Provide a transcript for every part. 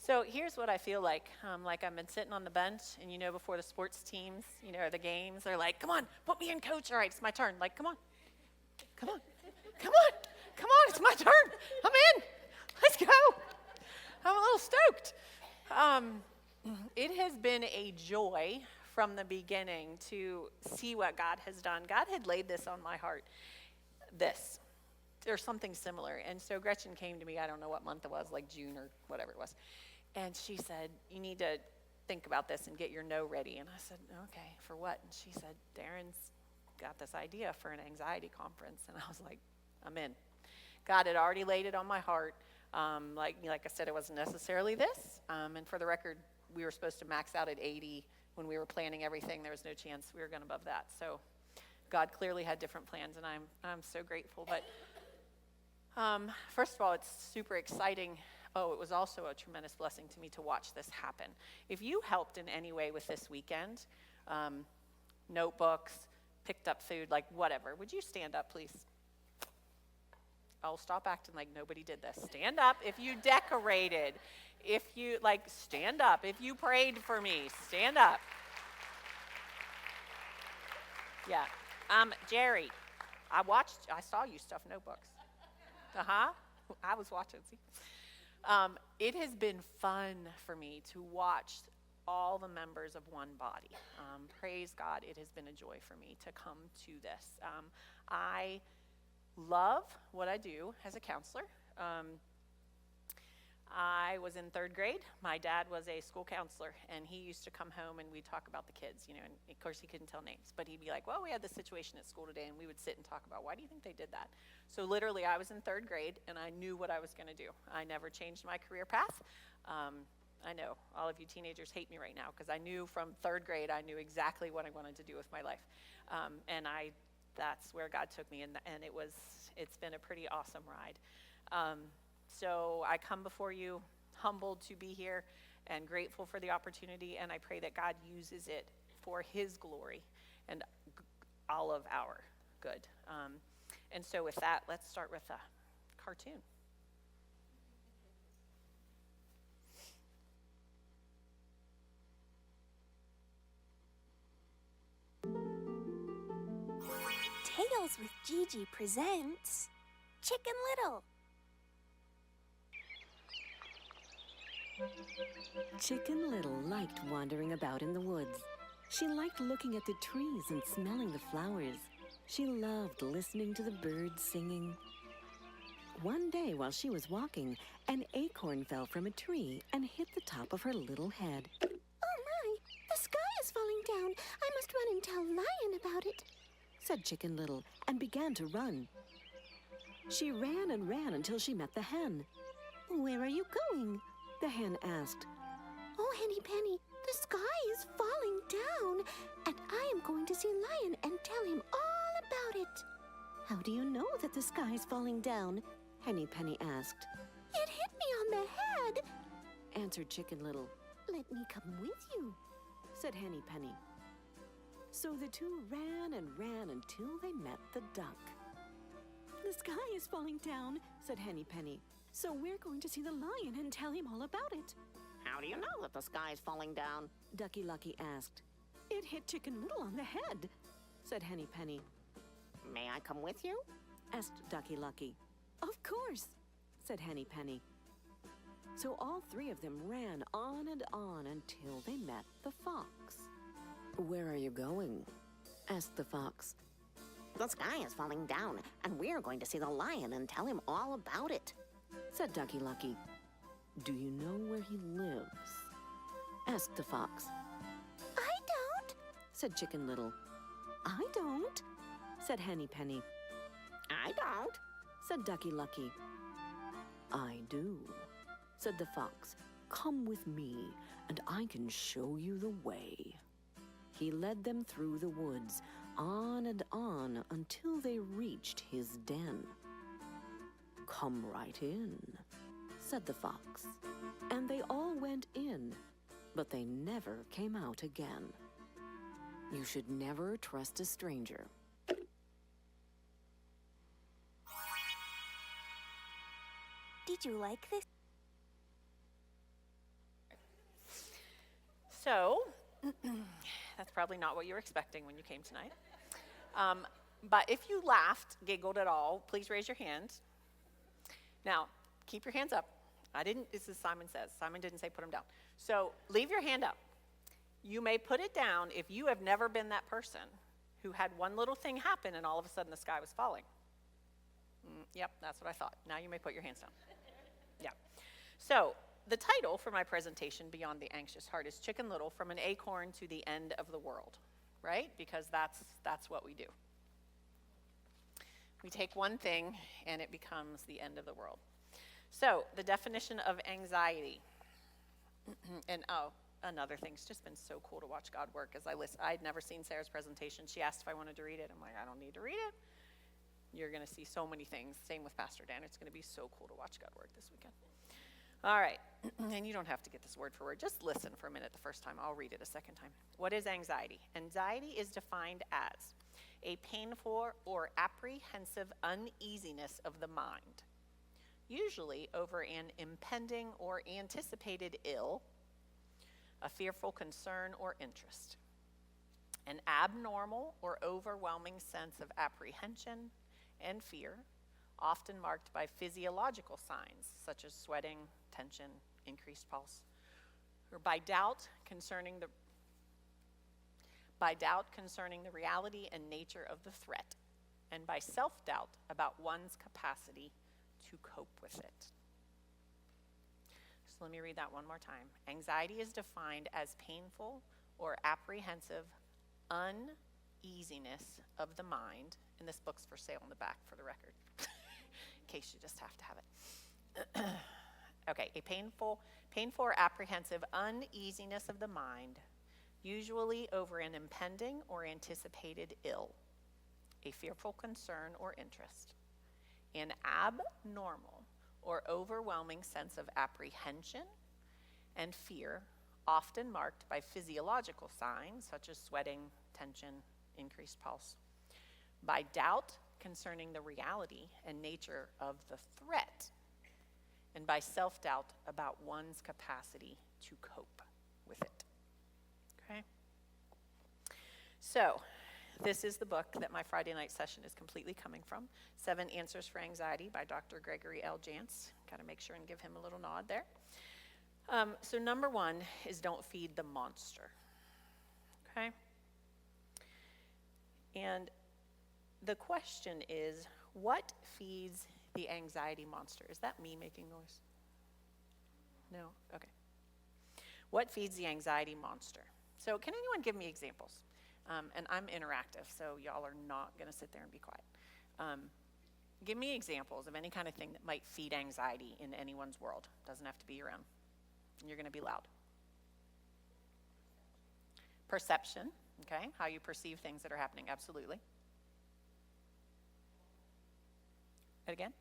So here's what I feel like. Like I've been sitting on the bench, and before the sports teams, or the games, they're like, come on, put me in, coach. All right, it's my turn. Like, come on, come on, come on, come on, it's my turn. I'm in. Let's go. I'm a little stoked. It has been a joy from the beginning to see what God has done. God had laid this on my heart, or something similar. And so Gretchen came to me, I don't know what month it was, like June or whatever it was. And she said, you need to think about this and get your no ready. And I said, okay, for what? And she said, Darren's got this idea for an anxiety conference. And I was like, I'm in. God had already laid it on my heart. Like I said, it wasn't necessarily this. And for the record, we were supposed to max out at 80 when we were planning everything. There was no chance we were going above that. So God clearly had different plans, and I'm so grateful. But first of all, it's super exciting. Oh, it was also a tremendous blessing to me to watch this happen. If you helped in any way with this weekend, notebooks, picked up food, like whatever, would you stand up, please? I'll stop acting like nobody did this. Stand up if you decorated. If you, stand up. If you prayed for me, stand up. Yeah. Jerry, I saw you stuff notebooks. I was watching, see? It has been fun for me to watch all the members of one body. Praise God, it has been a joy for me to come to this. I love what I do as a counselor. I was in third grade. My dad was a school counselor, and he used to come home and we'd talk about the kids, and of course he couldn't tell names, but he'd be like, well, we had this situation at school today, and we would sit and talk about, why do you think they did that? So literally I was in third grade, and I knew what I was going to do. I never changed my career path. I know all of you teenagers hate me right now, because I knew from third grade, I knew exactly what I wanted to do with my life. And that's where God took me, and it's been a pretty awesome ride. So I come before you humbled to be here and grateful for the opportunity, and I pray that God uses it for his glory and all of our good. And so with that, let's start with a cartoon. Tales with Gigi presents Chicken Little. Chicken Little liked wandering about in the woods. She liked looking at the trees and smelling the flowers. She loved listening to the birds singing. One day while she was walking, an acorn fell from a tree and hit the top of her little head. Oh my, the sky is falling down. I must run and tell Lion about it, said Chicken Little, and began to run. She ran and ran until she met the hen. Where are you going? The hen asked. Oh, Henny Penny, the sky is falling down, and I am going to see Lion and tell him all about it. How do you know that the sky is falling down? Henny Penny asked. It hit me on the head, answered Chicken Little. Let me come with you, said Henny Penny. So the two ran and ran until they met the duck. The sky is falling down, said Henny Penny. So we're going to see the lion and tell him all about it. How do you know that the sky is falling down? Ducky Lucky asked. It hit Chicken Little on the head, said Henny Penny. May I come with you? Asked Ducky Lucky. Of course, said Henny Penny. So all three of them ran on and on until they met the fox. Where are you going? Asked the fox. The sky is falling down, and we're going to see the lion and tell him all about it, said Ducky Lucky. Do you know where he lives? Asked the fox. I don't, said Chicken Little. I don't, said Henny Penny. I don't, said Ducky Lucky. I do, said the fox. Come with me, and I can show you the way. He led them through the woods, on and on, until they reached his den. Come right in, said the fox. And they all went in, but they never came out again. You should never trust a stranger. Did you like this? So, that's probably not what you were expecting when you came tonight. But if you laughed, giggled at all, please raise your hand. Now, keep your hands up. This is Simon Says. Simon didn't say put them down. So leave your hand up. You may put it down if you have never been that person who had one little thing happen and all of a sudden the sky was falling. Yep, that's what I thought. Now you may put your hands down. Yeah. So the title for my presentation, Beyond the Anxious Heart, is Chicken Little, From an Acorn to the End of the World, right? Because that's what we do. We take one thing and it becomes the end of the world. So the definition of anxiety, and another thing, it's just been so cool to watch God work as I listen. I'd never seen Sarah's presentation. She asked if I wanted to read it. I'm like, I don't need to read it. You're going to see so many things. Same with Pastor Dan. It's going to be so cool to watch God work this weekend. All right, and you don't have to get this word for word. Just listen for a minute the first time. I'll read it a second time. What is anxiety? Anxiety is defined as a painful or apprehensive uneasiness of the mind, usually over an impending or anticipated ill, a fearful concern or interest, an abnormal or overwhelming sense of apprehension and fear, often marked by physiological signs such as sweating, tension, increased pulse, or by doubt concerning the reality and nature of the threat, and by self-doubt about one's capacity to cope with it. So let me read that one more time. Anxiety is defined as painful or apprehensive uneasiness of the mind, and this book's for sale in the back for the record, in case you just have to have it. Okay, a painful or apprehensive uneasiness of the mind, usually over an impending or anticipated ill, a fearful concern or interest, an abnormal or overwhelming sense of apprehension and fear, often marked by physiological signs such as sweating, tension, increased pulse, by doubt concerning the reality and nature of the threat, and by self-doubt about one's capacity to cope with it. Okay? So, this is the book that my Friday night session is completely coming from, 7 Answers for Anxiety by Dr. Gregory L. Jantz. Got to make sure and give him a little nod there. So number 1 is don't feed the monster. Okay? And the question is, what feeds the anxiety monster? Is that me making noise? No? Okay. What feeds the anxiety monster? So can anyone give me examples? And I'm interactive, so y'all are not going to sit there and be quiet. Give me examples of any kind of thing that might feed anxiety in anyone's world. Doesn't have to be your own. And you're going to be loud. Perception, okay? How you perceive things that are happening, absolutely. And again?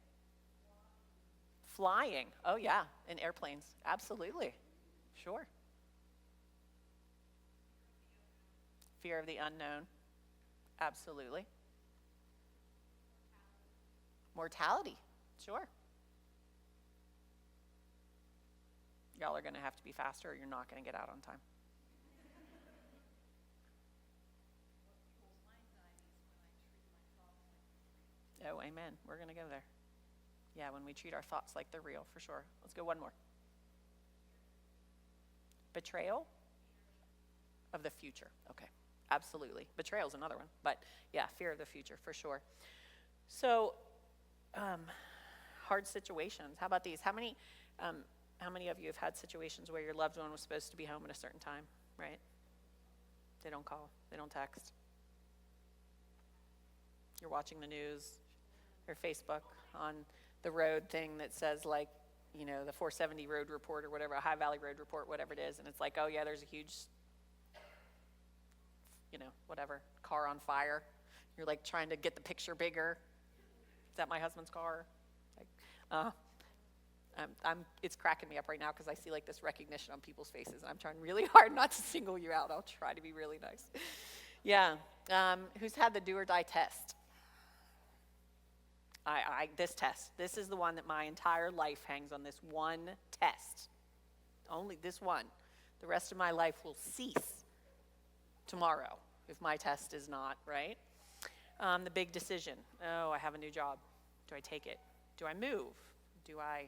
Flying, oh yeah, in airplanes, absolutely, sure. Fear of the unknown, absolutely. Mortality, sure. Y'all are going to have to be faster or you're not going to get out on time. Oh, amen. We're going to go there. Yeah, when we treat our thoughts like they're real, for sure. Let's go one more. Betrayal of the future. Okay, absolutely. Betrayal is another one, but yeah, fear of the future, for sure. So, hard situations. How about these? How many of you have had situations where your loved one was supposed to be home at a certain time, right? They don't call, they don't text. You're watching the news or Facebook on the road thing that says, like, you know, the 470 road report or whatever, a High Valley road report, whatever it is, and it's like, oh yeah, there's a huge, you know, whatever, car on fire. You're like trying to get the picture bigger. Is that my husband's car? Like, it's cracking me up right now because I see like this recognition on people's faces, and I'm trying really hard not to single you out. I'll try to be really nice. Yeah, who's had the do or die test? This test. This is the one that my entire life hangs on, this one test. Only this one. The rest of my life will cease tomorrow if my test is not, right? The big decision. Oh, I have a new job. Do I take it? Do I move? Do I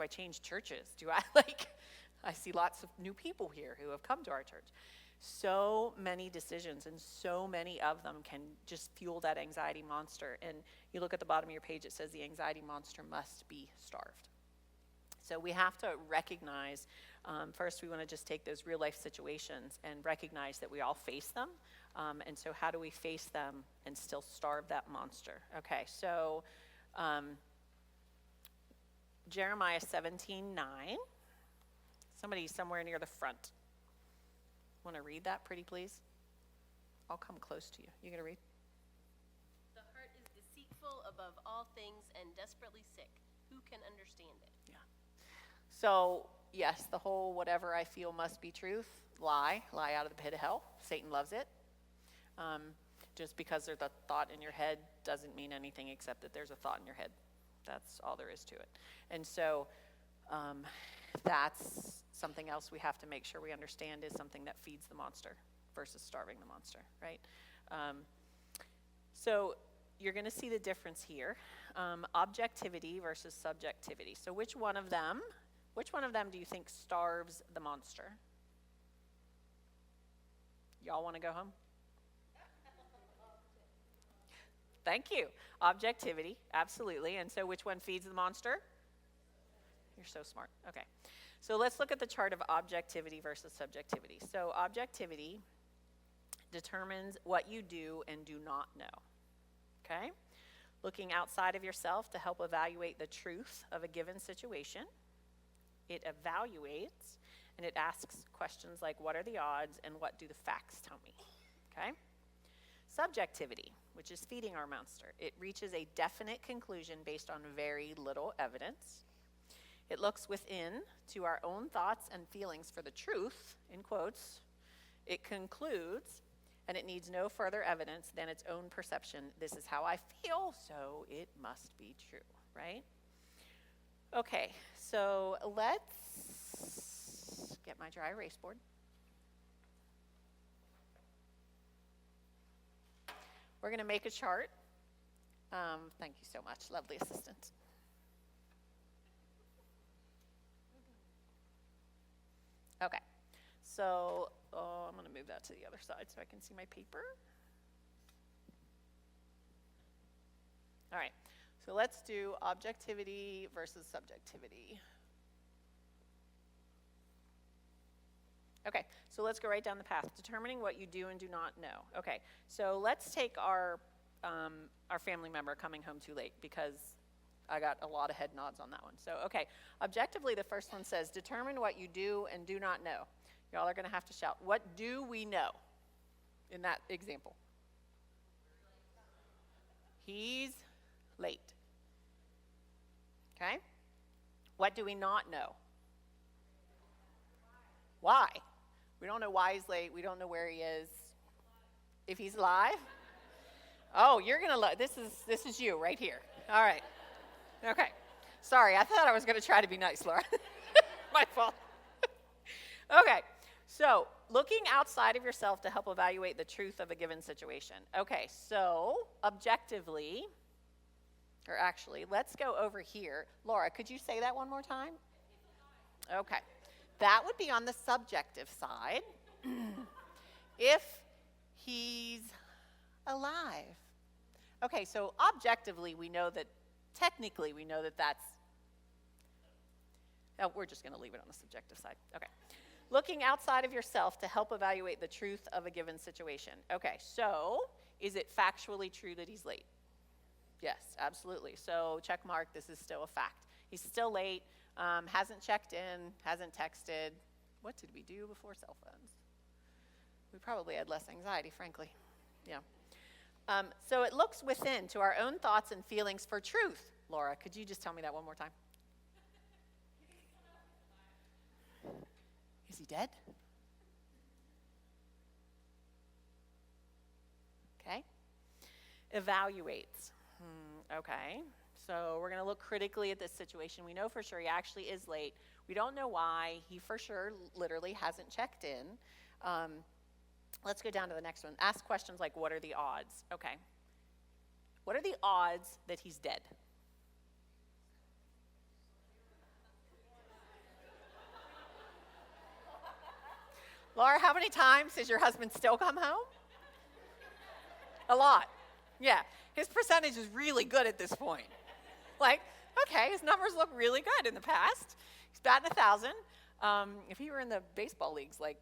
change churches? Do I I see lots of new people here who have come to our church. So many decisions, and so many of them can just fuel that anxiety monster. And you look at the bottom of your page, it says the anxiety monster must be starved. So we have to recognize, first we want to just take those real life situations and recognize that we all face them. And so how do we face them and still starve that monster? Okay, so Jeremiah 17:9. Somebody somewhere near the front. Want to read that pretty please? I'll come close to you. You gonna read? The heart is deceitful above all things and desperately sick. Who can understand it? Yeah. So, yes, the whole whatever I feel must be truth, lie out of the pit of hell. Satan loves it. Just because there's a thought in your head doesn't mean anything except that there's a thought in your head. That's all there is to it. And so that's something else we have to make sure we understand is something that feeds the monster versus starving the monster, right? So you're going to see the difference here. Objectivity versus subjectivity. So which one of them do you think starves the monster? Y'all want to go home? Thank you. Objectivity, absolutely. And so which one feeds the monster? You're so smart. Okay. So let's look at the chart of objectivity versus subjectivity. So objectivity determines what you do and do not know. Okay? Looking outside of yourself to help evaluate the truth of a given situation. It evaluates and it asks questions like, what are the odds and what do the facts tell me? Okay? Subjectivity, which is feeding our monster. It reaches a definite conclusion based on very little evidence. It looks within to our own thoughts and feelings for the truth, in quotes. It concludes, and it needs no further evidence than its own perception. This is how I feel, so it must be true, right? Okay, so let's get my dry erase board. We're going to make a chart. Thank you so much, lovely assistant. Okay, so I'm going to move that to the other side so I can see my paper. All right, so let's do objectivity versus subjectivity. Okay, so let's go right down the path. Determining what you do and do not know. Okay, so let's take our family member coming home too late, because I got a lot of head nods on that one. So, okay, objectively, the first one says, determine what you do and do not know. Y'all are going to have to shout, what do we know in that example? He's late. Okay? What do we not know? Why? We don't know why he's late. We don't know where he is. If he's alive? Oh, you're going to love, this is you right here. All right. Okay. Sorry, I thought I was going to try to be nice, Laura. My fault. Okay. So, looking outside of yourself to help evaluate the truth of a given situation. Okay, so objectively, or actually, let's go over here. Laura, could you say that one more time? Okay. That would be on the subjective side. If he's alive. Okay, so objectively, we know that, technically, we know that that's, oh, we're just going to leave it on the subjective side. Okay. Looking outside of yourself to help evaluate the truth of a given situation. Okay, so is it factually true that he's late? Yes, absolutely. So check mark, this is still a fact. He's still late, hasn't checked in, hasn't texted. What did we do before cell phones? We probably had less anxiety, frankly. Yeah. So it looks within to our own thoughts and feelings for truth. Laura, could you just tell me that one more time? Is he dead? Okay. Evaluates. Okay. So we're going to look critically at this situation. We know for sure he actually is late. We don't know why. He for sure literally hasn't checked in. Let's go down to the next one. Ask questions like, what are the odds? Okay. What are the odds that he's dead? Laura, how many times has your husband still come home? A lot. Yeah. His percentage is really good at this point. Like, okay, his numbers look really good in the past. He's batting 1,000. If he were in the baseball leagues, like,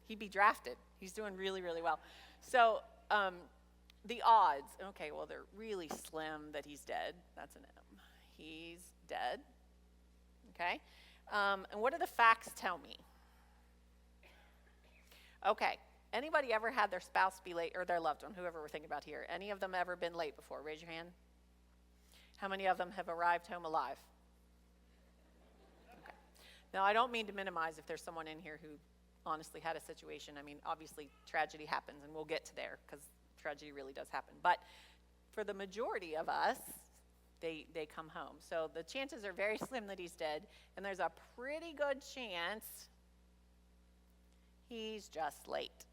he'd be drafted. He's doing really, really well. So the odds, okay, well, they're really slim that he's dead. That's an M. He's dead. Okay. And what do the facts tell me? Okay. Anybody ever had their spouse be late, or their loved one, whoever we're thinking about here? Any of them ever been late before? Raise your hand. How many of them have arrived home alive? Okay. Now, I don't mean to minimize if there's someone in here who honestly had a situation. I mean, obviously, tragedy happens, and we'll get to there, because tragedy really does happen. But for the majority of us, they come home. So the chances are very slim that he's dead, and there's a pretty good chance he's just late.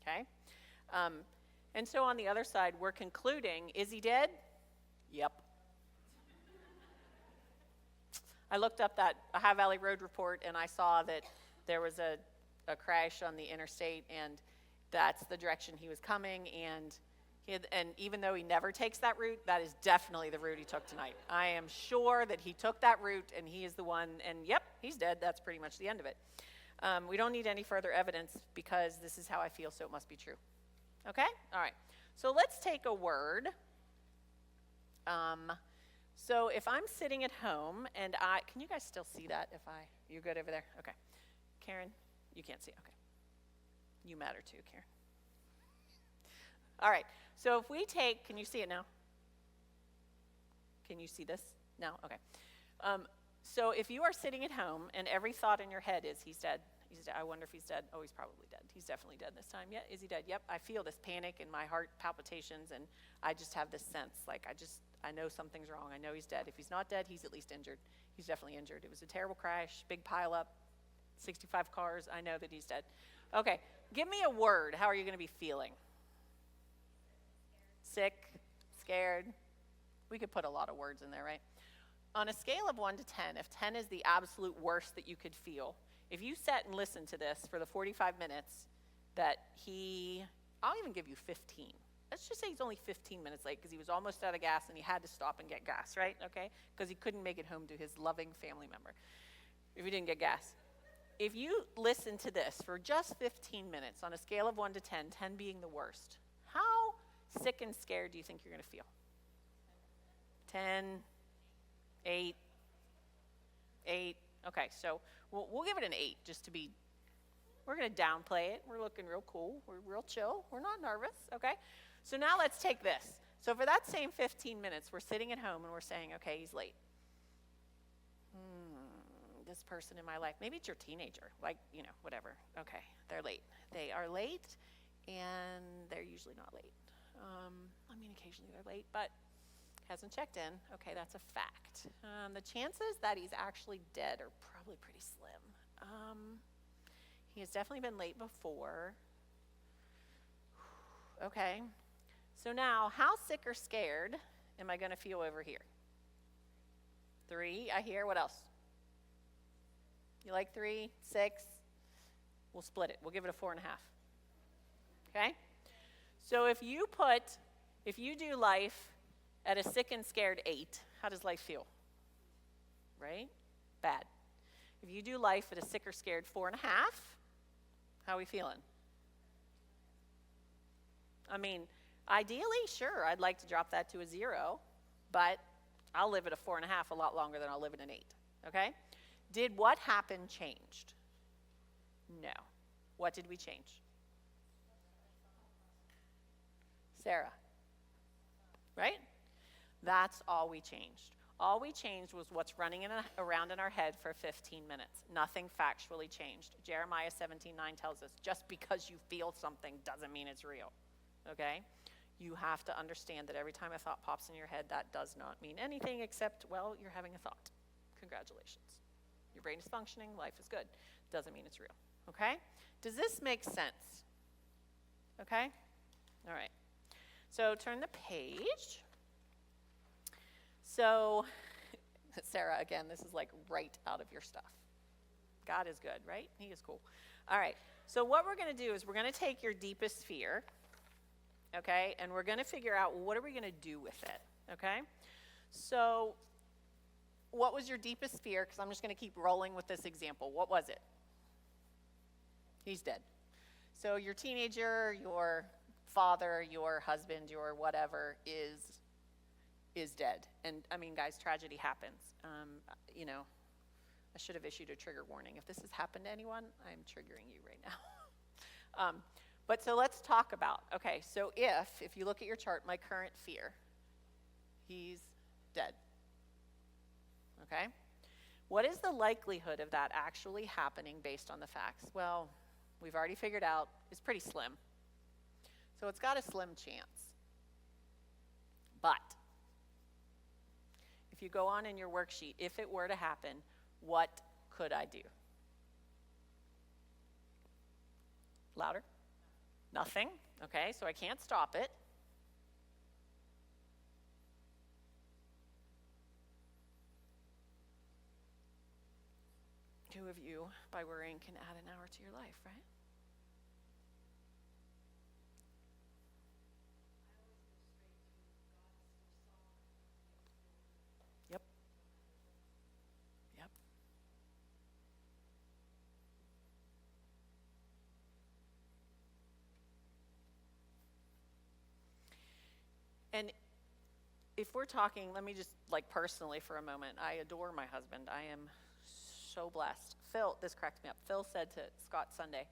Okay? And so on the other side, we're concluding, is he dead? Yep. I looked up that Ohio Valley Road report, and I saw that there was a crash on the interstate, and that's the direction he was coming, and even though he never takes that route, that is definitely the route he took tonight. I am sure that he took that route, and he is the one, and yep, he's dead. That's pretty much the end of it. We don't need any further evidence because this is how I feel, so it must be true. Okay? All right. So let's take a word. So if I'm sitting at home and can you guys still see that you good over there? Okay. Karen, you can't see. Okay. You matter too, Karen. All right. So if we can you see it now? Can you see this? No? Okay. So if you are sitting at home and every thought in your head is, he's dead. I wonder if he's dead. Oh, he's probably dead. He's definitely dead this time. Yeah, is he dead? Yep. I feel this panic in my heart palpitations, and I just have this sense, like I know something's wrong. I know he's dead. If he's not dead, he's at least injured. He's definitely injured. It was a terrible crash, big pile up, 65 cars. I know that he's dead. Okay, give me a word. How are you going to be feeling? Sick, scared. We could put a lot of words in there, right? On a scale of 1 to 10, if 10 is the absolute worst that you could feel, if you sat and listened to this for the 45 minutes I'll even give you 15. Let's just say he's only 15 minutes late because he was almost out of gas and he had to stop and get gas, right? Okay? Because he couldn't make it home to his loving family member if he didn't get gas. If you listen to this for just 15 minutes on a scale of 1 to 10, 10 being the worst, how sick and scared do you think you're going to feel? 10, 8. Okay, so we'll give it an 8 just to be, we're going to downplay it. We're looking real cool. We're real chill. We're not nervous, okay? So now let's take this. So for that same 15 minutes, we're sitting at home and we're saying, okay, he's late. This person in my life, maybe it's your teenager, like, whatever. Okay, they're late. They are late, and they're usually not late. Occasionally they're late, but hasn't checked in. Okay, that's a fact. The chances that he's actually dead are probably pretty slim. He has definitely been late before. Okay, so now how sick or scared am I going to feel over here? 3, I hear. What else? You like 3, 6? We'll split it. We'll give it a 4.5. Okay? So if you do life at a sick and scared 8, how does life feel? Right? Bad. If you do life at a sick or scared 4.5, how are we feeling? I mean, ideally, sure, I'd like to drop that to a 0, but I'll live at a 4.5 a lot longer than I'll live at an 8. Okay? Did what happened changed? No. What did we change? Sarah. Right? That's all we changed. All we changed was what's running around in our head for 15 minutes. Nothing factually changed. Jeremiah 17:9 tells us, just because you feel something doesn't mean it's real. Okay? You have to understand that every time a thought pops in your head, that does not mean anything except, well, you're having a thought. Congratulations. Your brain is functioning, life is good. Doesn't mean it's real, okay? Does this make sense? Okay? All right. So turn the page. So, Sarah, again, this is like right out of your stuff. God is good, right? He is cool. All right. So what we're going to do is we're going to take your deepest fear, okay, and we're going to figure out what are we going to do with it, okay? So what was your deepest fear? Because I'm just going to keep rolling with this example. What was it? He's dead. So your teenager, your father, your husband, your whatever is dead. And I mean, guys, tragedy happens. You know, I should have issued a trigger warning. If this has happened to anyone, I'm triggering you right now. But so let's talk about, okay, so if you look at your chart, my current fear, he's dead. Okay? What is the likelihood of that actually happening based on the facts? Well, we've already figured out it's pretty slim. So it's got a slim chance. But if you go on in your worksheet, if it were to happen, what could I do? Louder? Nothing. Okay, so I can't stop it. Two of you, by worrying, can add an hour to your life, right? Yep. Yep. And if we're talking, let me just, like, personally for a moment, I adore my husband. I am so blessed. Phil, this cracked me up. Phil said to Scott Sunday,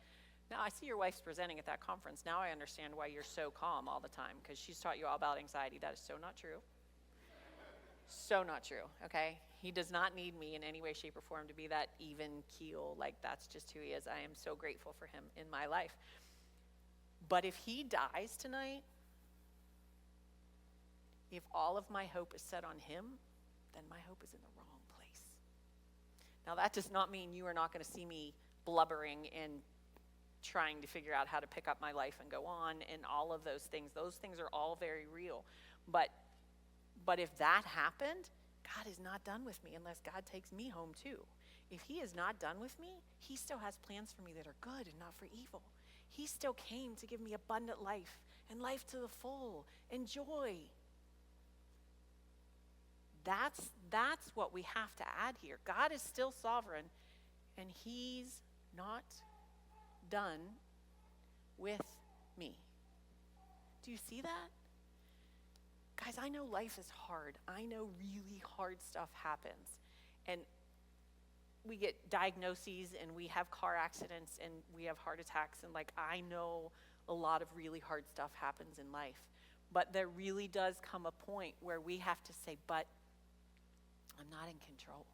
now I see your wife's presenting at that conference. Now I understand why you're so calm all the time, because she's taught you all about anxiety. That is so not true. So not true, okay? He does not need me in any way, shape, or form to be that even keel. Like, that's just who he is. I am so grateful for him in my life. But if he dies tonight, if all of my hope is set on him, then my hope is in the wrong place. Now, that does not mean you are not going to see me blubbering and trying to figure out how to pick up my life and go on and all of those things. Those things are all very real. But if that happened, God is not done with me unless God takes me home too. If he is not done with me, he still has plans for me that are good and not for evil. He still came to give me abundant life and life to the full and joy. That's what we have to add here. God is still sovereign, and he's not done with me. Do you see that? Guys, I know life is hard. I know really hard stuff happens. And we get diagnoses, and we have car accidents, and we have heart attacks, and like, I know a lot of really hard stuff happens in life. But there really does come a point where we have to say, but I'm not in control.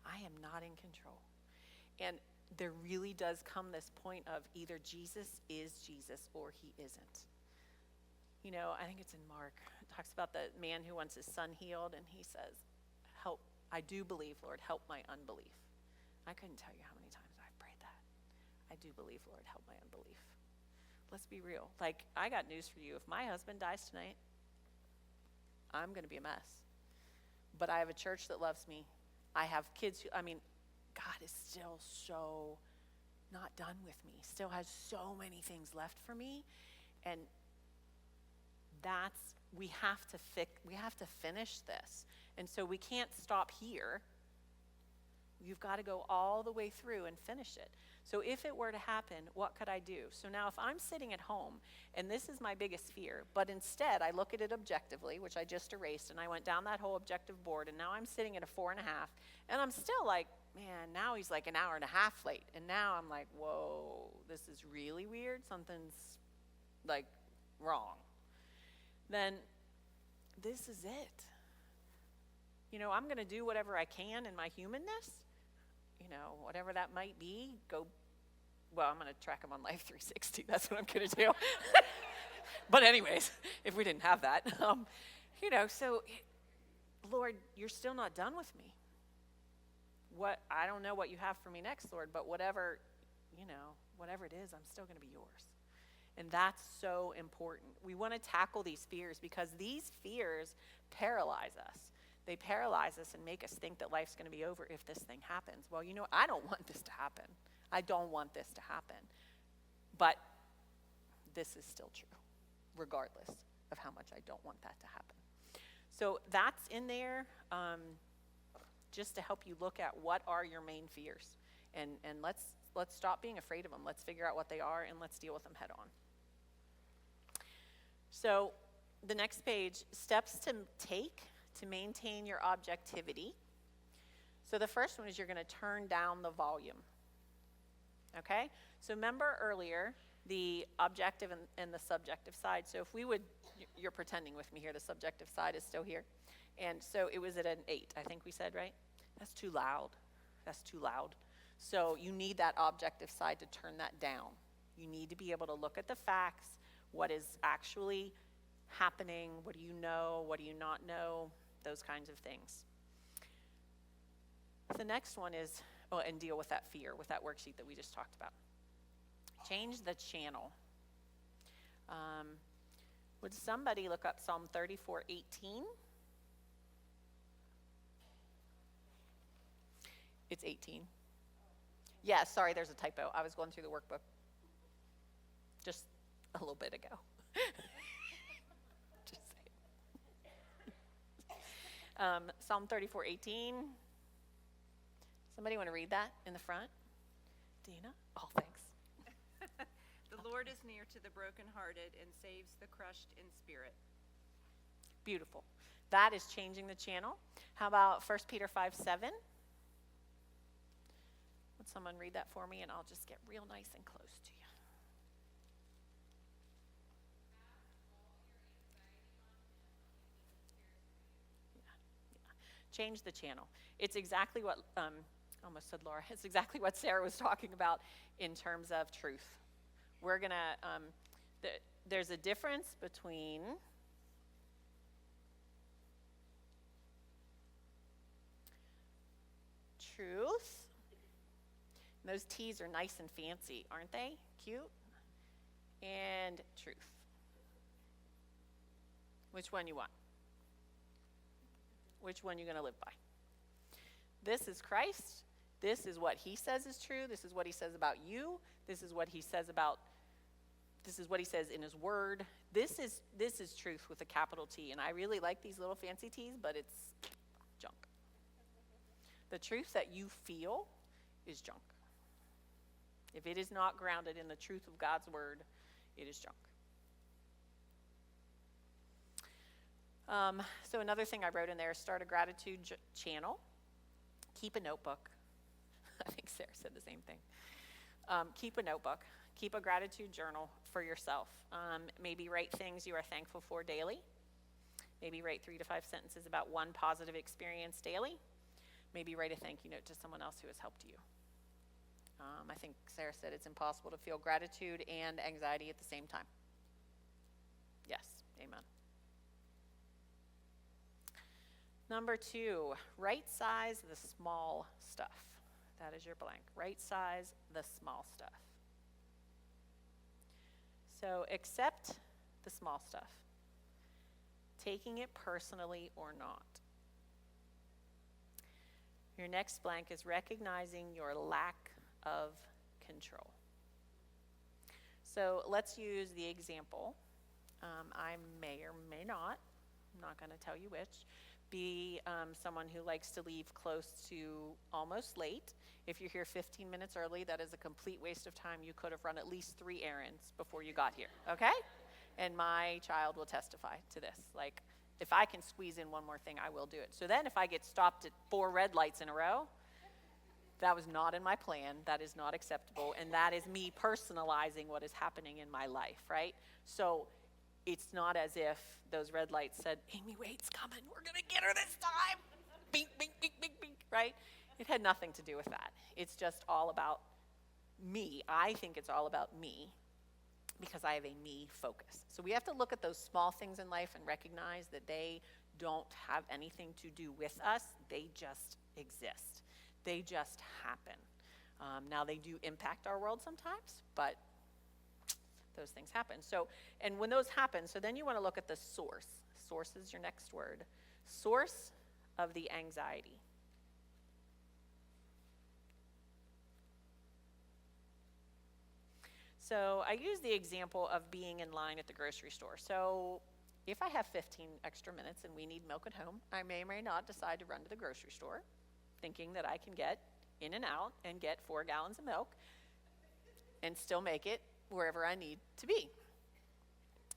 I am not in control. And there really does come this point of either Jesus is Jesus or he isn't. You know, I think it's in Mark. It talks about the man who wants his son healed, and he says, help, I do believe, Lord, help my unbelief. I couldn't tell you how many times I've prayed that. I do believe, Lord, help my unbelief. Let's be real. Like, I got news for you. If my husband dies tonight, I'm going to be a mess. But I have a church that loves me. I have kids who, God is still so not done with me. Still has so many things left for me. And we have to finish this. And so we can't stop here. You've got to go all the way through and finish it. So if it were to happen, what could I do? So now if I'm sitting at home, and this is my biggest fear, but instead I look at it objectively, which I just erased, and I went down that whole objective board, and now I'm sitting at a 4.5, and I'm still like, man, now he's like an hour and a half late. And now I'm like, whoa, this is really weird. Something's like wrong. Then this is it. You know, I'm going to do whatever I can in my humanness. You know, whatever that might be, I'm going to track him on Life 360. That's what I'm going to do. But anyways, if we didn't have that, so, Lord, you're still not done with me. I don't know what you have for me next, Lord, but whatever it is, I'm still going to be yours. And that's so important. We want to tackle these fears because these fears paralyze us. They paralyze us and make us think that life's going to be over if this thing happens. Well, I don't want this to happen. I don't want this to happen. But this is still true, regardless of how much I don't want that to happen. So that's in there just to help you look at what are your main fears. And let's stop being afraid of them. Let's figure out what they are and let's deal with them head on. So the next page, steps to take to maintain your objectivity. So the first one is you're going to turn down the volume. Okay? So remember earlier the objective and the subjective side. So if we would, you're pretending with me here, the subjective side is still here. And so it was at an 8, I think we said, right? That's too loud. That's too loud. So you need that objective side to turn that down. You need to be able to look at the facts, what is actually happening, what do you know, what do you not know, those kinds of things. The next one is, and deal with that fear, with that worksheet that we just talked about. Change the channel. Would somebody look up Psalm 34:18? It's 18. Yeah, sorry, there's a typo. I was going through the workbook just a little bit ago. Just saying. Psalm 34:18. Somebody want to read that in the front? Dina? Oh, thanks. The Lord is near to the brokenhearted and saves the crushed in spirit. Beautiful. That is changing the channel. How about 1 Peter 5:7? Would someone read that for me, and I'll just get real nice and close to you. Change the channel. It's exactly what, I almost said Laura, it's exactly what Sarah was talking about in terms of truth. We're going to, there's a difference between truth, and those T's are nice and fancy, aren't they? Cute. And truth. Which one you want? Which one you're going to live by? This is Christ. This is what he says is true. This is what he says about you. This is what he says in his word. This is truth with a capital T. And I really like these little fancy T's, but it's junk. The truth that you feel is junk. If it is not grounded in the truth of God's word, it is junk. So another thing I wrote in there is start a gratitude channel. Keep a notebook. I think Sarah said the same thing. Keep a notebook. Keep a gratitude journal for yourself. Maybe write things you are thankful for daily. Maybe write 3 to 5 sentences about one positive experience daily. Maybe write a thank you note to someone else who has helped you. I think Sarah said it's impossible to feel gratitude and anxiety at the same time. Yes, amen. Number 2, right size the small stuff. That is your blank. Right size the small stuff. So accept the small stuff, taking it personally or not. Your next blank is recognizing your lack of control. So let's use the example. I may or may not, I'm not going to tell you which, be someone who likes to leave close to almost late. If you're here 15 minutes early, that is a complete waste of time. You could have run at least 3 errands before you got here, okay? And my child will testify to this. Like, if I can squeeze in one more thing, I will do it. So then if I get stopped at 4 red lights in a row, that was not in my plan. That is not acceptable. And that is me personalizing what is happening in my life, right? So it's not as if those red lights said, Amy Wade's coming. We're going to get her this time. Bink, bink, bink, bink, bink, right? It had nothing to do with that. It's just all about me. I think it's all about me because I have a me focus. So we have to look at those small things in life and recognize that they don't have anything to do with us. They just exist. They just happen. Now they do impact our world sometimes, but those things happen. So, and when those happen, so then you want to look at the source. Source is your next word. Source of the anxiety. So I use the example of being in line at the grocery store. So if I have 15 extra minutes and we need milk at home, I may or may not decide to run to the grocery store, thinking that I can get in and out and get 4 gallons of milk and still make it wherever I need to be.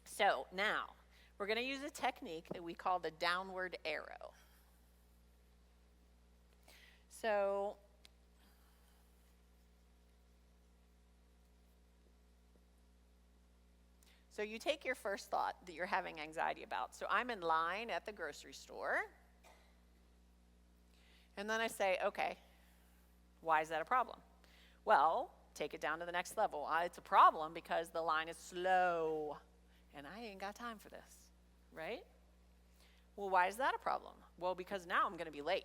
So now, we're going to use a technique that we call the downward arrow. So you take your first thought that you're having anxiety about. So I'm in line at the grocery store. And then I say, okay, why is that a problem? Well, take it down to the next level. It's a problem because the line is slow. And I ain't got time for this, right? Well, why is that a problem? Well, because now I'm going to be late.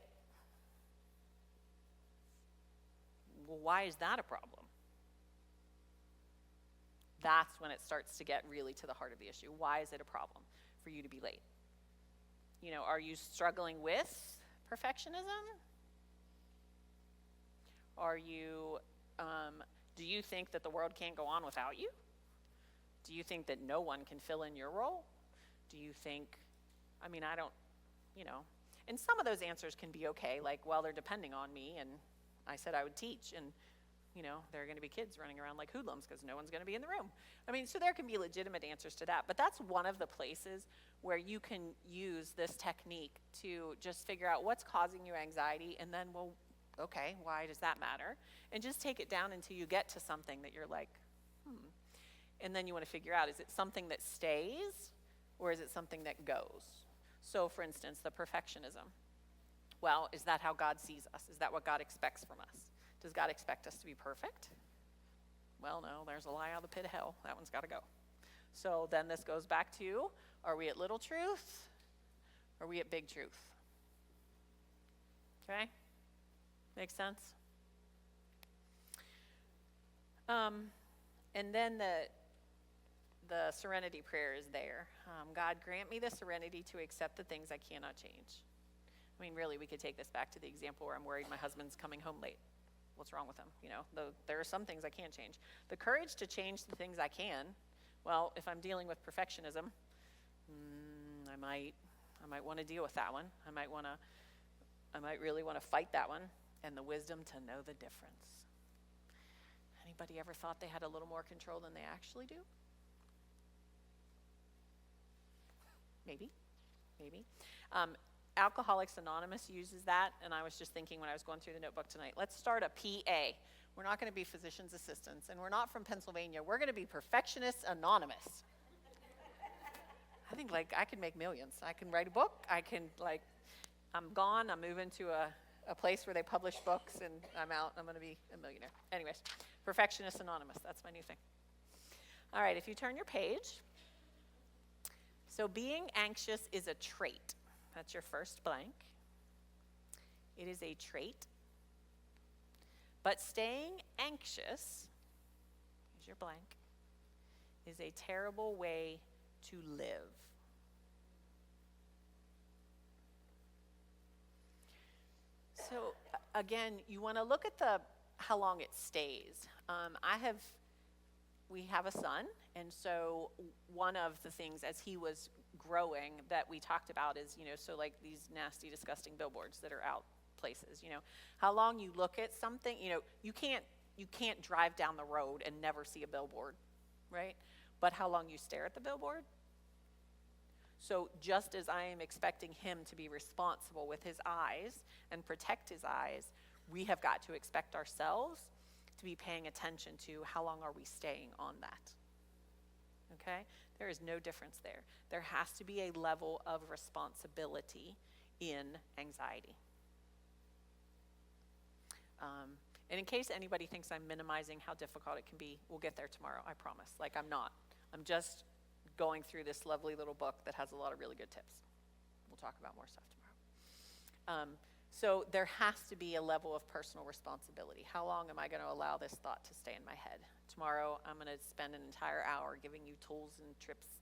Well, why is that a problem? That's when it starts to get really to the heart of the issue. Why is it a problem for you to be late? You know, are you struggling with perfectionism? Are you, do you think that the world can't go on without you? Do you think that no one can fill in your role? Do you think, I mean, I don't, you know, and some of those answers can be okay, like, well, they're depending on me, and I said I would teach, and you know, there are going to be kids running around like hoodlums because no one's going to be in the room. I mean, so there can be legitimate answers to that, but that's one of the places where you can use this technique to just figure out what's causing you anxiety, and then, well, okay, why does that matter? And just take it down until you get to something that you're like, and then you want to figure out, is it something that stays or is it something that goes? So, for instance, the perfectionism. Well, is that how God sees us? Is that what God expects from us? Does God expect us to be perfect? Well, no, there's a lie out of the pit of hell. That one's got to go. So then this goes back to, are we at little truth? Or are we at big truth? Okay? Makes sense? And then the serenity prayer is there. God, grant me the serenity to accept the things I cannot change. I mean, really, we could take this back to the example where I'm worried my husband's coming home late. What's wrong with him? You know, there are some things I can't change. The courage to change the things I can, well, if I'm dealing with perfectionism, I might want to deal with that one. I might really want to fight that one, and the wisdom to know the difference. Anybody ever thought they had a little more control than they actually do? Maybe. Alcoholics Anonymous uses that, and I was just thinking when I was going through the notebook tonight, let's start a PA. We're not going to be physician's assistants, and we're not from Pennsylvania. We're going to be Perfectionists Anonymous. I think, like, I could make millions. I can write a book. I'm gone. I'm moving to a place where they publish books, and I'm out. I'm going to be a millionaire. Anyways, Perfectionists Anonymous. That's my new thing. All right, if you turn your page. So being anxious is a trait. That's your first blank. It is a trait. But staying anxious, here's your blank, is a terrible way to live. So again, you want to look at how long it stays. We have a son, and so one of the things as he was growing that we talked about is, so like these nasty, disgusting billboards that are out places, how long you look at something, you can't drive down the road and never see a billboard, right? But how long you stare at the billboard? So just as I am expecting him to be responsible with his eyes and protect his eyes, we have got to expect ourselves to be paying attention to how long are we staying on that. Okay? There is no difference there. There has to be a level of responsibility in anxiety. And in case anybody thinks I'm minimizing how difficult it can be, we'll get there tomorrow, I promise. Like, I'm not. I'm just going through this lovely little book that has a lot of really good tips. We'll talk about more stuff tomorrow. So there has to be a level of personal responsibility. How long am I going to allow this thought to stay in my head? Tomorrow, I'm going to spend an entire hour giving you tools and tips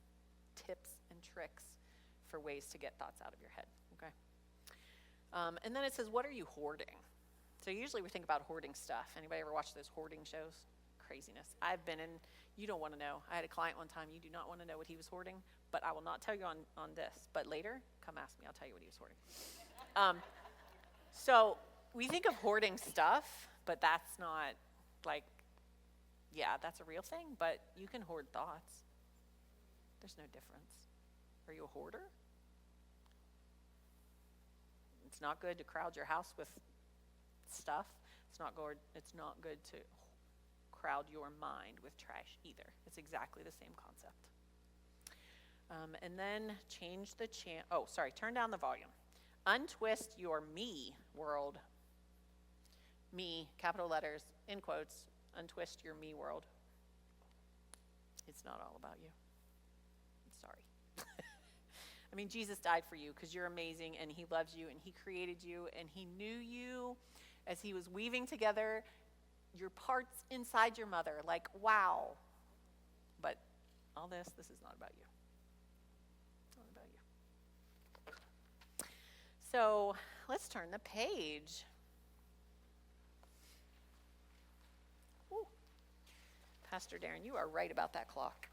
and tricks for ways to get thoughts out of your head, okay? And then it says, what are you hoarding? So usually we think about hoarding stuff. Anybody ever watch those hoarding shows? Craziness. I've been in, you don't want to know. I had a client one time, you do not want to know what he was hoarding, but I will not tell you on this. But later, come ask me, I'll tell you what he was hoarding. So we think of hoarding stuff, but that's not like, yeah, that's a real thing, but you can hoard thoughts. There's no difference. Are you a hoarder? It's not good to crowd your house with stuff. It's not good to crowd your mind with trash either. It's exactly the same concept. And then turn down the volume. Untwist your me world. Me, capital letters, in quotes, untwist your me world. It's not all about you. I'm sorry. I mean, Jesus died for you because you're amazing and he loves you and he created you and he knew you as he was weaving together your parts inside your mother. Like, wow. But all this is not about you. Not about you. So let's turn the page. Ooh. Pastor Darren, you are right about that clock.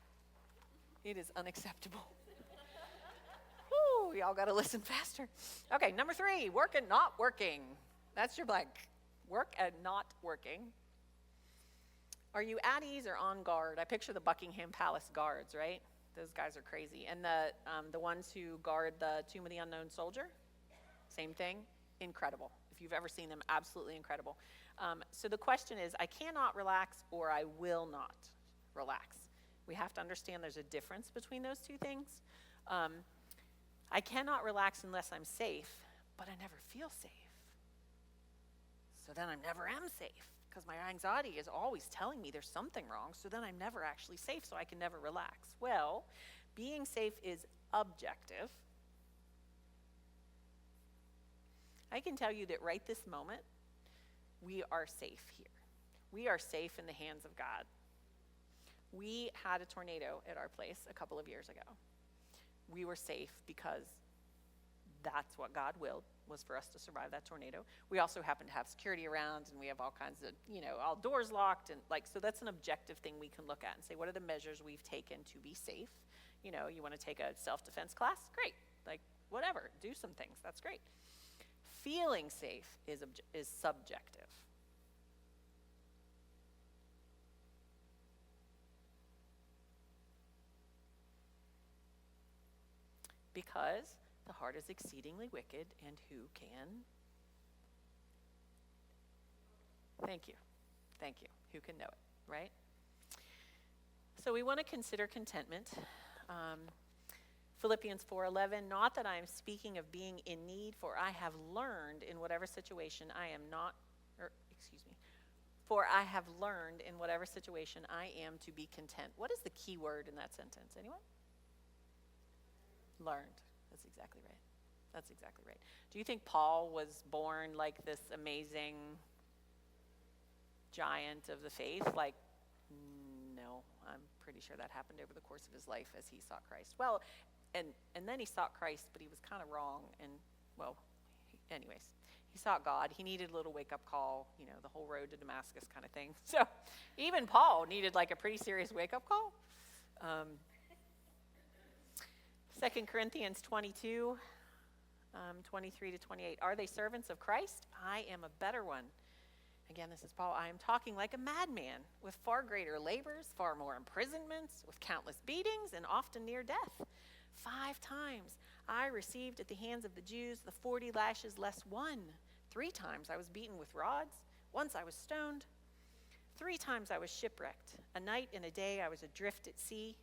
It is unacceptable. Woo, y'all got to listen faster. Okay, number 3, work and not working. That's your blank. Work and not working. Are you at ease or on guard? I picture the Buckingham Palace guards, right? Those guys are crazy. And the ones who guard the Tomb of the Unknown Soldier, same thing, incredible. If you've ever seen them, absolutely incredible. So the question is, I cannot relax or I will not relax. We have to understand there's a difference between those two things. I cannot relax unless I'm safe, but I never feel safe. So then I never am safe because my anxiety is always telling me there's something wrong. So then I'm never actually safe, so I can never relax. Well, being safe is objective. I can tell you that right this moment, we are safe here. We are safe in the hands of God. We had a tornado at our place a couple of years ago. We were safe because that's what God willed, was for us to survive that tornado. We also happen to have security around, and we have all kinds of, all doors locked, and so that's an objective thing we can look at and say, what are the measures we've taken to be safe? You want to take a self-defense class? Great. Whatever, do some things. That's great. Feeling safe is subjective. Because the heart is exceedingly wicked, and who can? Thank you. Who can know it, right? So we want to consider contentment. Philippians 4:11, not that I am speaking of being in need, for I have learned in whatever situation I am to be content. What is the key word in that sentence? Anyone? Learned. That's exactly right. Do you think Paul was born like this amazing giant of the faith? No, I'm pretty sure that happened over the course of his life as he sought Christ. Well, and then he sought Christ, but he was kind of wrong. And, anyways, he sought God. He needed a little wake-up call, the whole road to Damascus kind of thing. So even Paul needed a pretty serious wake-up call. 2 Corinthians 22, 23 to 28. Are they servants of Christ? I am a better one. Again, this is Paul. I am talking like a madman, with far greater labors, far more imprisonments, with countless beatings, and often near death. 5 times I received at the hands of the Jews the 40 lashes less 1. 3 times I was beaten with rods. Once I was stoned. 3 times I was shipwrecked. A night and a day I was adrift at sea,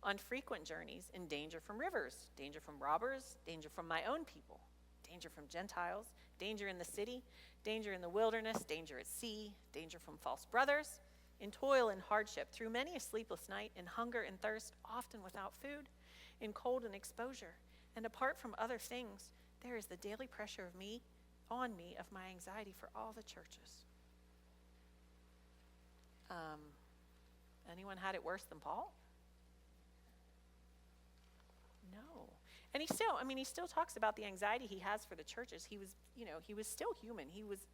on frequent journeys, in danger from rivers, danger from robbers, danger from my own people, danger from Gentiles, danger in the city, danger in the wilderness, danger at sea, danger from false brothers, in toil and hardship, through many a sleepless night, in hunger and thirst, often without food, in cold and exposure. And apart from other things, there is the daily pressure of me on me of my anxiety for all the churches. Anyone had it worse than Paul? No. And he still talks about the anxiety he has for the churches. He was still human. He was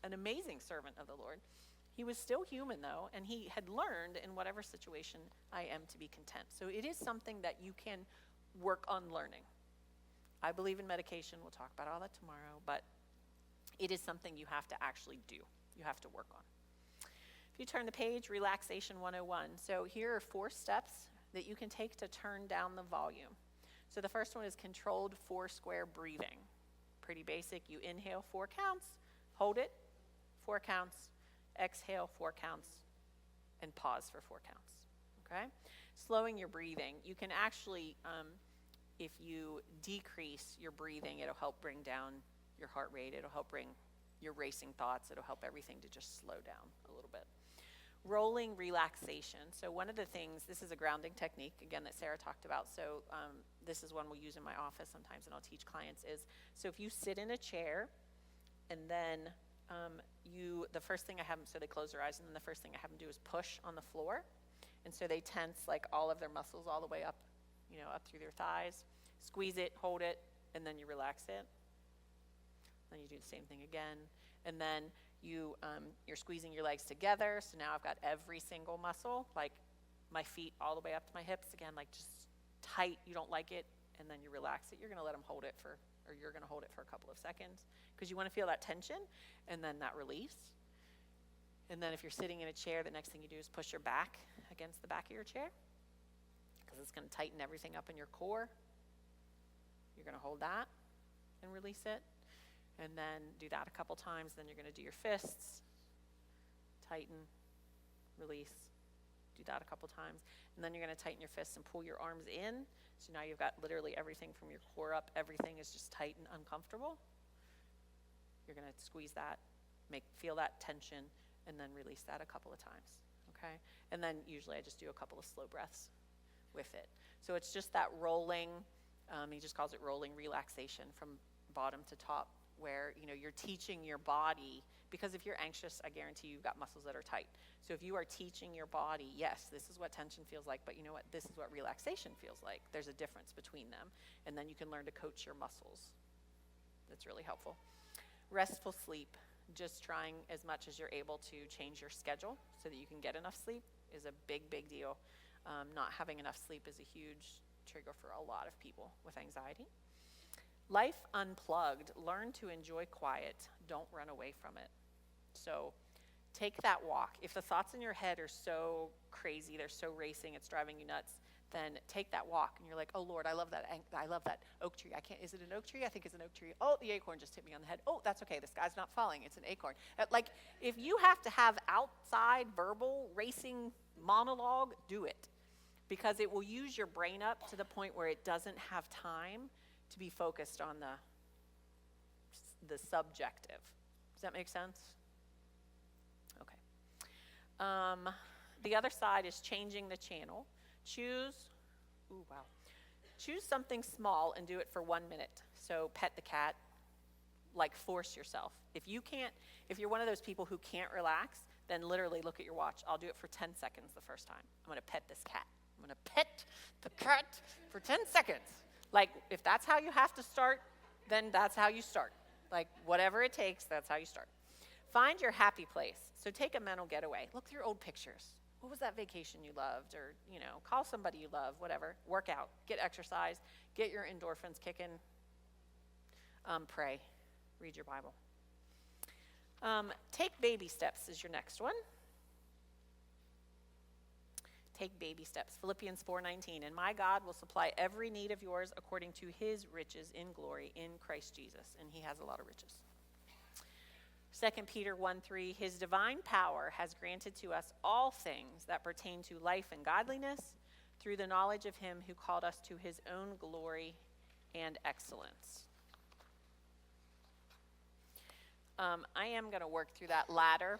an amazing servant of the Lord. He was still human, though, and he had learned in whatever situation I am to be content. So it is something that you can work on learning. I believe in medication. We'll talk about all that tomorrow, but it is something you have to actually do. You have to work on. If you turn the page, Relaxation 101. So here are 4 steps that you can take to turn down the volume. So the first one is controlled 4-square breathing. Pretty basic. You inhale 4 counts, hold it 4 counts, exhale 4 counts, and pause for 4 counts. Okay? Slowing your breathing. You can actually, if you decrease your breathing, it'll help bring down your heart rate. It'll help bring your racing thoughts. It'll help everything to just slow down a little bit. Rolling relaxation. So one of the things, this is a grounding technique, again, that Sarah talked about. So this is one we'll use in my office sometimes, and I'll teach clients is, so if you sit in a chair, and then the first thing I have them, so they close their eyes, and then the first thing I have them do is push on the floor. And so they tense like all of their muscles all the way up, up through their thighs. Squeeze it, hold it, and then you relax it. Then you do the same thing again. And then you're squeezing your legs together. So now I've got every single muscle, like my feet all the way up to my hips. Again, like just tight. You don't like it. And then you relax it. You're going to let them hold it you're going to hold it for a couple of seconds because you want to feel that tension and then that release. And then if you're sitting in a chair, the next thing you do is push your back against the back of your chair because it's going to tighten everything up in your core. You're going to hold that and release it. And then do that a couple times. Then you're going to do your fists, tighten, release, do that a couple times. And then you're going to tighten your fists and pull your arms in. So now you've got literally everything from your core up. Everything is just tight and uncomfortable. You're going to squeeze that, feel that tension, and then release that a couple of times, okay? And then usually I just do a couple of slow breaths with it. So it's just that rolling, he just calls it rolling relaxation from bottom to top, where you're teaching your body, because if you're anxious, I guarantee you've got muscles that are tight. So if you are teaching your body, yes, this is what tension feels like, but you know what, this is what relaxation feels like. There's a difference between them, and then you can learn to coach your muscles. That's really helpful. Restful sleep, just trying as much as you're able to change your schedule so that you can get enough sleep is a big, big deal. Not having enough sleep is a huge trigger for a lot of people with anxiety. Life unplugged. Learn to enjoy quiet. Don't run away from it. So take that walk. If the thoughts in your head are so crazy, they're so racing, it's driving you nuts, then take that walk. And you're like, oh, Lord, I love that oak tree. Is it an oak tree? I think it's an oak tree. Oh, the acorn just hit me on the head. Oh, that's okay. The sky's not falling. It's an acorn. Like, if you have to have outside verbal racing monologue, do it. Because it will use your brain up to the point where it doesn't have time to be focused on the subjective. Does that make sense? Okay. The other side is changing the channel. Choose something small and do it for 1 minute. So pet the cat, like force yourself. If you're one of those people who can't relax, then literally look at your watch. I'll do it for 10 seconds the first time. I'm going to pet this cat. I'm going to pet the cat for 10 seconds. Like, if that's how you have to start, then that's how you start. Like, whatever it takes, that's how you start. Find your happy place. So take a mental getaway. Look through old pictures. What was that vacation you loved? Or, call somebody you love, whatever. Work out. Get exercise. Get your endorphins kicking. Pray. Read your Bible. Take baby steps is your next one. Take baby steps. Philippians 4:19. And my God will supply every need of yours according to his riches in glory in Christ Jesus. And he has a lot of riches. 2 Peter 1:3. His divine power has granted to us all things that pertain to life and godliness through the knowledge of him who called us to his own glory and excellence. I am going to work through that ladder.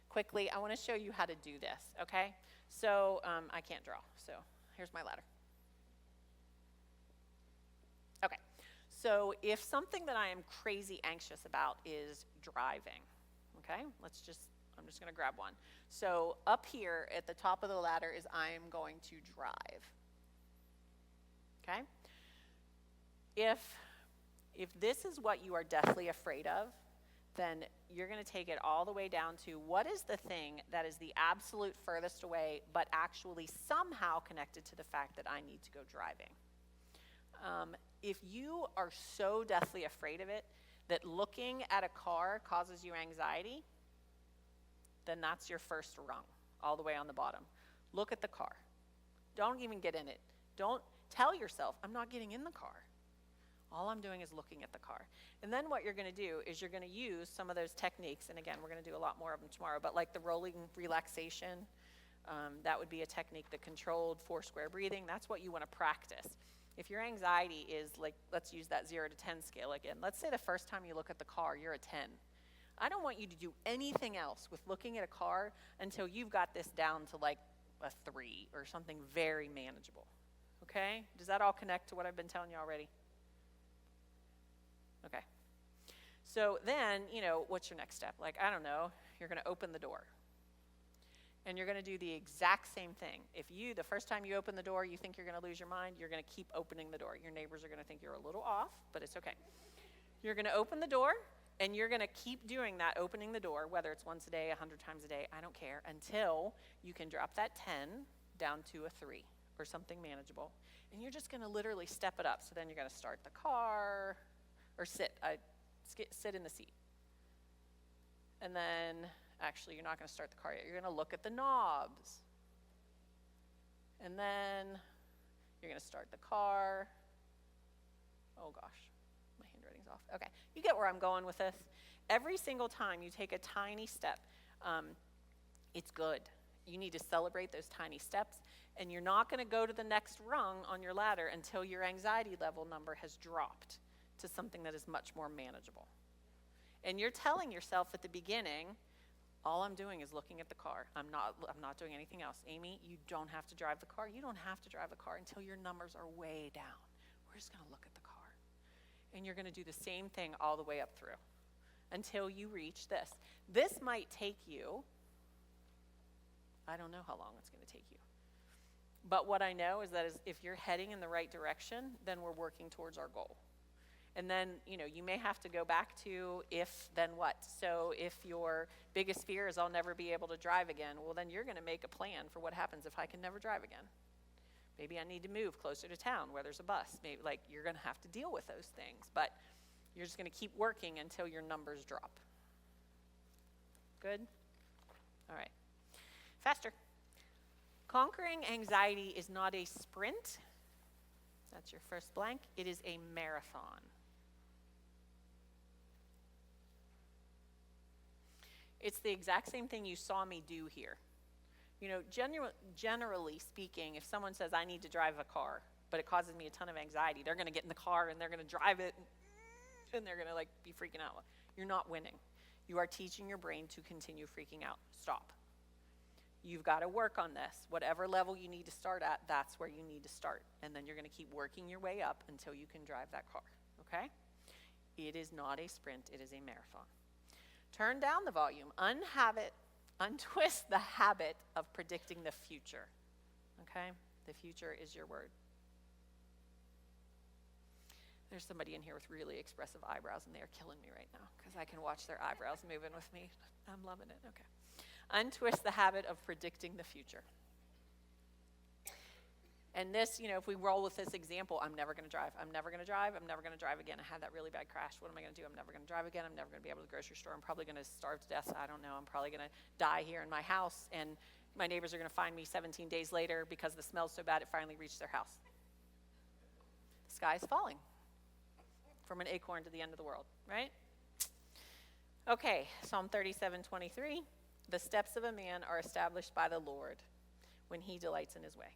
Quickly, I want to show you how to do this, okay? So I can't draw, so here's my ladder. So if something that I am crazy anxious about is driving, okay, I'm just going to grab one. So up here at the top of the ladder is I am going to drive. Okay? If this is what you are deathly afraid of, then you're going to take it all the way down to what is the thing that is the absolute furthest away, but actually somehow connected to the fact that I need to go driving. If you are so deathly afraid of it that looking at a car causes you anxiety, then that's your first rung, all the way on the bottom. Look at the car. Don't even get in it. Don't tell yourself, I'm not getting in the car. All I'm doing is looking at the car. And then what you're going to do is you're going to use some of those techniques, and again, we're going to do a lot more of them tomorrow, but like the rolling relaxation, that would be a technique, the controlled 4-square breathing. That's what you want to practice. If your anxiety is like, let's use that 0 to 10 scale again. Let's say the first time you look at the car, you're a 10. I don't want you to do anything else with looking at a car until you've got this down to like a 3 or something very manageable. Okay? Does that all connect to what I've been telling you already? Okay. So then, what's your next step? Like, I don't know, you're going to open the door. And you're going to do the exact same thing. If the first time you open the door, you think you're going to lose your mind, you're going to keep opening the door. Your neighbors are going to think you're a little off, but it's okay. You're going to open the door, and you're going to keep doing that, opening the door, whether it's once a day, 100 times a day, I don't care, until you can drop that 10 down to a 3 or something manageable. And you're just going to literally step it up. So then you're going to start the car, or sit in the seat. And then, actually, you're not going to start the car yet. You're going to look at the knobs. And then you're going to start the car. Oh, gosh. My handwriting's off. Okay. You get where I'm going with this. Every single time you take a tiny step, it's good. You need to celebrate those tiny steps. And you're not going to go to the next rung on your ladder until your anxiety level number has dropped to something that is much more manageable. And you're telling yourself at the beginning, all I'm doing is looking at the car. I'm not doing anything else. Amy, you don't have to drive the car. You don't have to drive the car until your numbers are way down. We're just going to look at the car. And you're going to do the same thing all the way up through until you reach this. This might take you, I don't know how long it's going to take you. But what I know is that if you're heading in the right direction, then we're working towards our goal. And then, you may have to go back to if, then what. So if your biggest fear is I'll never be able to drive again, well, then you're going to make a plan for what happens if I can never drive again. Maybe I need to move closer to town where there's a bus. Maybe, you're going to have to deal with those things. But you're just going to keep working until your numbers drop. Good? All right. Faster. Conquering anxiety is not a sprint. That's your first blank. It is a marathon. It's the exact same thing you saw me do here. Generally speaking, if someone says, I need to drive a car, but it causes me a ton of anxiety, they're going to get in the car and they're going to drive it and they're going to be freaking out. You're not winning. You are teaching your brain to continue freaking out. Stop. You've got to work on this. Whatever level you need to start at, that's where you need to start. And then you're going to keep working your way up until you can drive that car. Okay? It is not a sprint. It is a marathon. Turn down the volume. Untwist the habit of predicting the future. Okay? The future is your word. There's somebody in here with really expressive eyebrows, and they are killing me right now because I can watch their eyebrows moving with me. I'm loving it. Okay. Untwist the habit of predicting the future. And this, if we roll with this example, I'm never going to drive. I'm never going to drive. I'm never going to drive again. I had that really bad crash. What am I going to do? I'm never going to drive again. I'm never going to be able to go to the grocery store. I'm probably going to starve to death. I don't know. I'm probably going to die here in my house. And my neighbors are going to find me 17 days later because the smell's so bad it finally reached their house. The sky is falling from an acorn to the end of the world, right? Okay, Psalm 37:23. The steps of a man are established by the Lord when he delights in his way.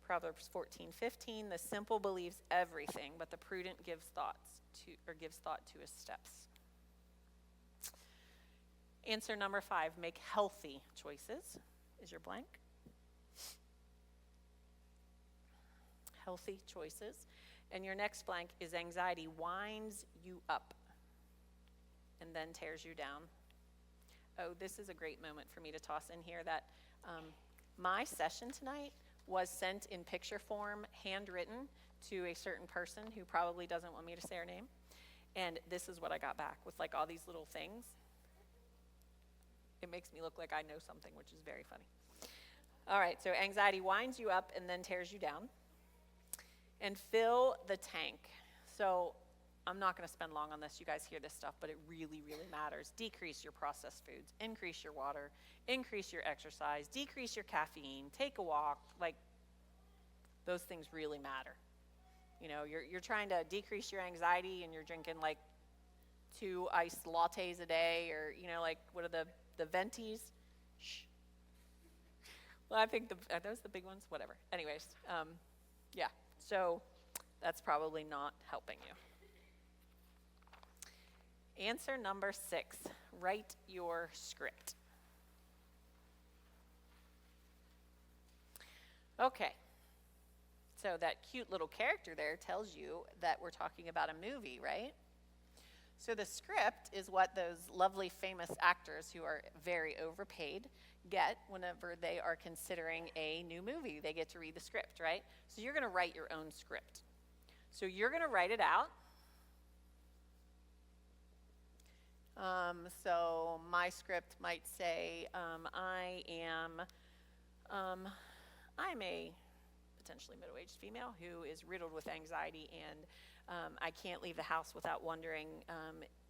Proverbs 14:15. The simple believes everything, but the prudent gives thought to his steps. Answer number 5. Make healthy choices. Is your blank? Healthy choices. And your next blank is anxiety winds you up and then tears you down. Oh, this is a great moment for me to toss in here that my session tonight was sent in picture form, handwritten, to a certain person who probably doesn't want me to say her name. And this is what I got back with like all these little things. It makes me look like I know something, which is very funny. All right, so anxiety winds you up and then tears you down. And fill the tank. So I'm not going to spend long on this. You guys hear this stuff, but it really, really matters. Decrease your processed foods. Increase your water. Increase your exercise. Decrease your caffeine. Take a walk. Like, those things really matter. You know, you're trying to decrease your anxiety and you're drinking like 2 iced lattes a day, or, you know, like, what are the ventis? Shh. Well, I think are those the big ones? Whatever. Anyways, yeah. So that's probably not helping you. Answer number 6, write your script. Okay. So that cute little character there tells you that we're talking about a movie, right? So the script is what those lovely famous actors who are very overpaid get whenever they are considering a new movie. They get to read the script, right? So you're going to write your own script. So you're going to write it out. So my script might say, I'm a potentially middle-aged female who is riddled with anxiety, and I can't leave the house without wondering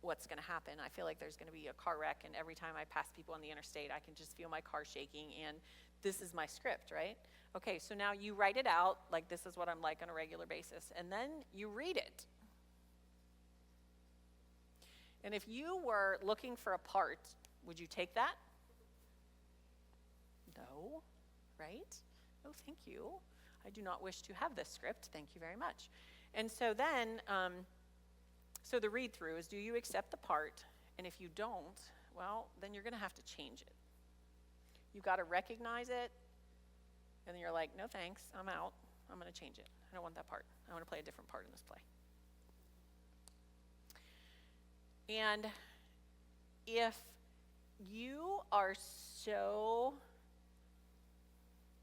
what's going to happen. I feel like there's going to be a car wreck, and every time I pass people on the interstate, I can just feel my car shaking, and this is my script, right? Okay, so now you write it out, like this is what I'm like on a regular basis, and then you read it. And if you were looking for a part, would you take that? No, right? No, thank you. I do not wish to have this script. Thank you very much. And so then, so the read-through is, do you accept the part? And if you don't, well, then you're going to have to change it. You got to recognize it, and then you're like, no thanks, I'm out. I'm going to change it. I don't want that part. I want to play a different part in this play. And if you are so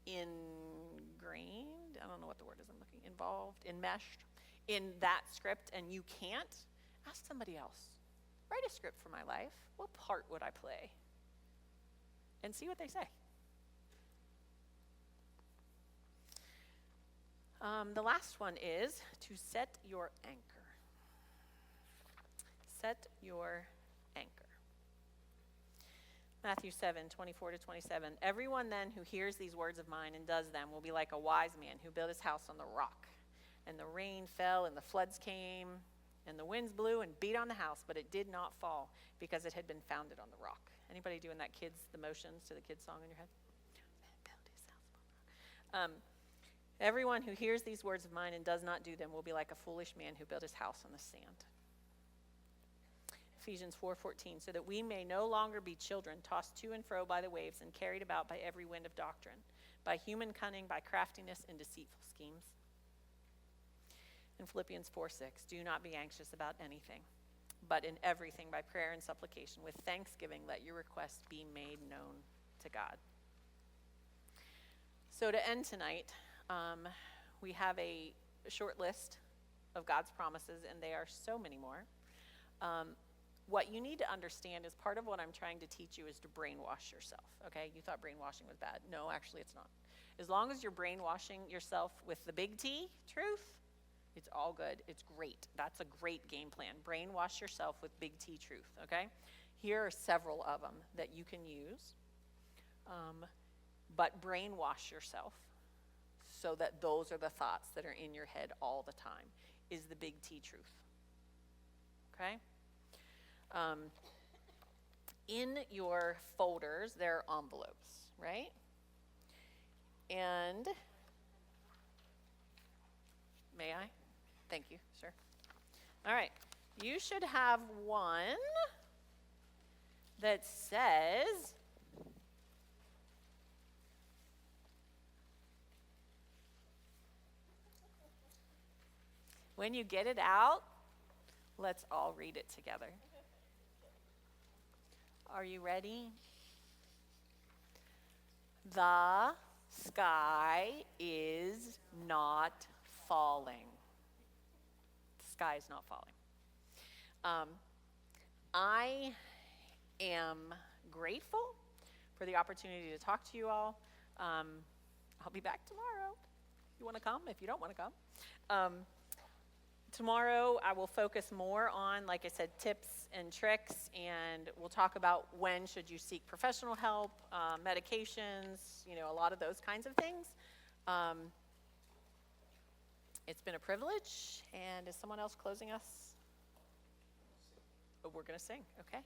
ingrained, I don't know what the word is I'm looking, involved, enmeshed in that script, and you can't, ask somebody else. Write a script for my life. What part would I play? And see what they say. The last one is to set your anchor. Set your anchor. Matthew 7:24-27. Everyone then who hears these words of mine and does them will be like a wise man who built his house on the rock. And the rain fell and the floods came and the winds blew and beat on the house, but it did not fall because it had been founded on the rock. Anybody doing that the motions to the kids song in your head? Built his house on the rock. Everyone who hears these words of mine and does not do them will be like a foolish man who built his house on the sand. Ephesians 4:14, so that we may no longer be children tossed to and fro by the waves and carried about by every wind of doctrine, by human cunning, by craftiness and deceitful schemes. In Philippians 4:6, do not be anxious about anything, but in everything by prayer and supplication with thanksgiving let your requests be made known to God. So to end tonight, we have a short list of God's promises, and they are so many more. What you need to understand is part of what I'm trying to teach you is to brainwash yourself, okay? You thought brainwashing was bad. No, actually it's not. As long as you're brainwashing yourself with the big T, truth, it's all good. It's great. That's a great game plan. Brainwash yourself with big T truth, okay? Here are several of them that you can use. But brainwash yourself so that those are the thoughts that are in your head all the time, is the big T truth, okay? In your folders, there are envelopes, right? And, may I? Thank you, sir. All right, you should have one that says, When you get it out, let's all read it together. Are you ready? The sky is not falling. The sky is not falling. I am grateful for the opportunity to talk to you all. I'll be back tomorrow. You want to come? If you don't want to come. Tomorrow I will focus more on, like I said, tips and tricks, and we'll talk about when should you seek professional help, medications, a lot of those kinds of things. It's been a privilege, and is someone else closing us? Oh, we're going to sing, okay.